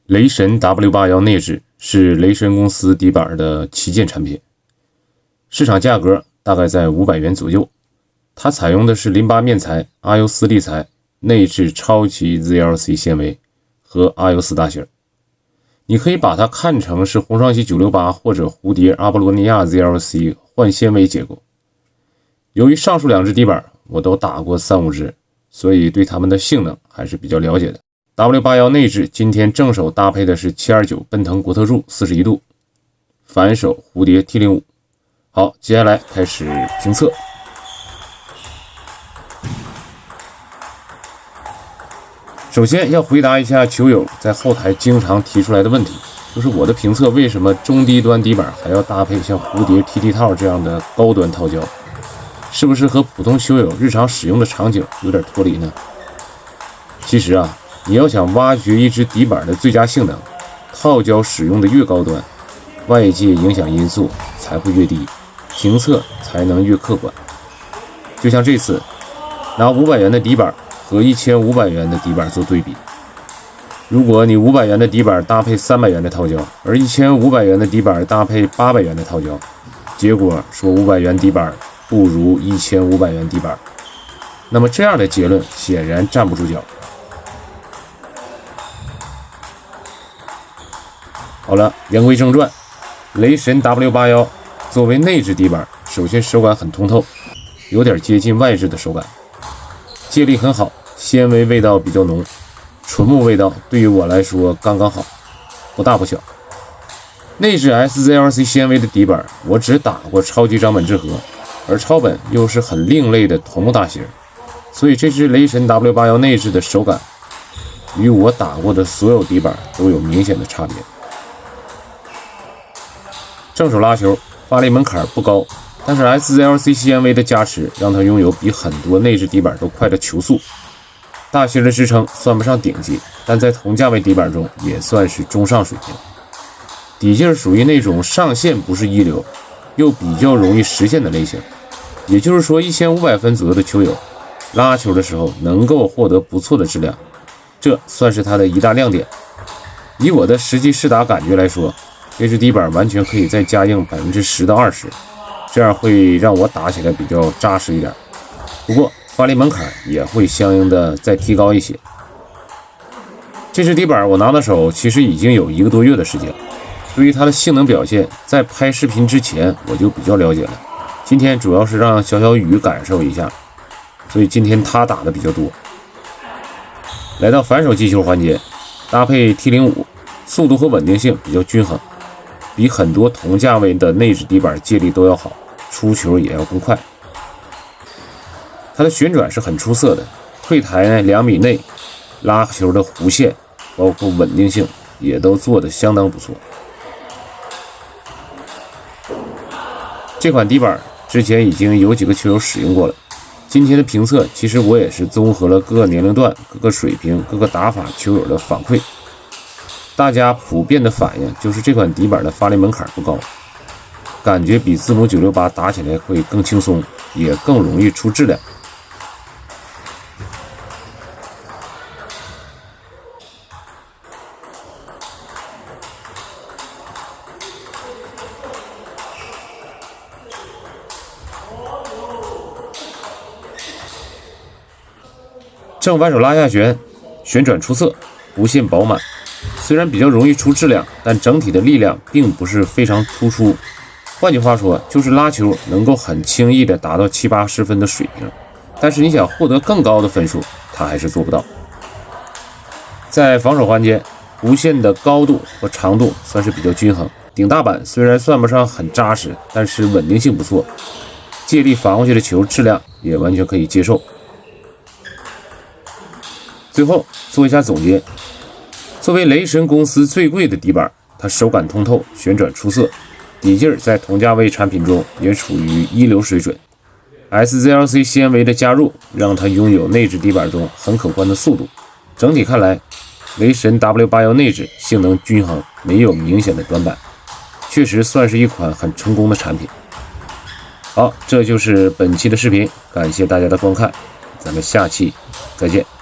雷神 W81 内置是雷神公司底板的旗舰产品，市场价格大概在500元左右。它采用的是淋巴面材、RU4 立材，内置超级 ZLC 纤维和 RU4 大芯。你可以把它看成是红双喜968或者蝴蝶阿波罗尼亚 ZLC 换纤维结构。由于上述两只底板我都打过3-5只，所以对它们的性能还是比较了解的。W81 内置今天正手搭配的是729奔腾国特柱41度，反手蝴蝶 T05。好，接下来开始评测。首先要回答一下球友在后台经常提出来的问题，就是我的评测为什么中低端底板还要搭配像蝴蝶 TT 套这样的高端套胶，是不是和普通球友日常使用的场景有点脱离呢？其实啊，你要想挖掘一只底板的最佳性能，套胶使用的越高端，外界影响因素才会越低，评测才能越客观。就像这次拿500元的底板和1500元的底板做对比，如果你500元的底板搭配300元的套胶，而1500元的底板搭配800元的套胶，结果说500元底板不如1500元底板，那么这样的结论显然站不住脚。好了，言归正传，雷神 W81 作为内置底板，首先手感很通透，有点接近外置的手感，借力很好，纤维味道比较浓，纯木味道对于我来说刚刚好，不大不小。内置 SZLC 纤维的底板我只打过超级掌本之和，而超本又是很另类的桐木大芯，所以这支雷神 W81 内置的手感与我打过的所有底板都有明显的差别。正手拉球发力门槛不高，但是 SZLC 纤维的加持让它拥有比很多内置底板都快的球速。大芯的支撑算不上顶级，但在同价位底板中也算是中上水平。底劲属于那种上限不是一流，又比较容易实现的类型。也就是说，1500分左右的球友拉球的时候能够获得不错的质量，这算是它的一大亮点。以我的实际试打感觉来说，这支底板完全可以再加硬10%到20%，这样会让我打起来比较扎实一点。不过发力门槛也会相应的再提高一些。这支底板我拿到手其实已经有1个多月的时间，对于它的性能表现，在拍视频之前我就比较了解了。今天主要是让小雨感受一下，所以今天他打的比较多。来到反手击球环节，搭配 T05， 速度和稳定性比较均衡，比很多同价位的内置底板借力都要好，出球也要更快。它的旋转是很出色的，退台2米内，拉球的弧线包括稳定性也都做得相当不错。这款底板之前已经有几个球友使用过了，今天的评测其实我也是综合了各个年龄段、各个水平、各个打法球友的反馈，大家普遍的反应就是这款底板的发力门槛不高，感觉比字母968打起来会更轻松，也更容易出质量。正反手拉下旋，旋转出色，弧线饱满，虽然比较容易出质量，但整体的力量并不是非常突出。换句话说，就是拉球能够很轻易的达到70-80分的水平，但是你想获得更高的分数，它还是做不到。在防守环节，弧线的高度和长度算是比较均衡，顶大板虽然算不上很扎实，但是稳定性不错，借力反过去的球质量也完全可以接受。最后做一下总结，作为雷神公司最贵的底板，它手感通透，旋转出色，底劲在同价位产品中也处于一流水准。SZLC 纤维的加入让它拥有内置底板中很可观的速度。整体看来，雷神 W81 内置性能均衡，没有明显的短板，确实算是一款很成功的产品。好，这就是本期的视频，感谢大家的观看，咱们下期再见。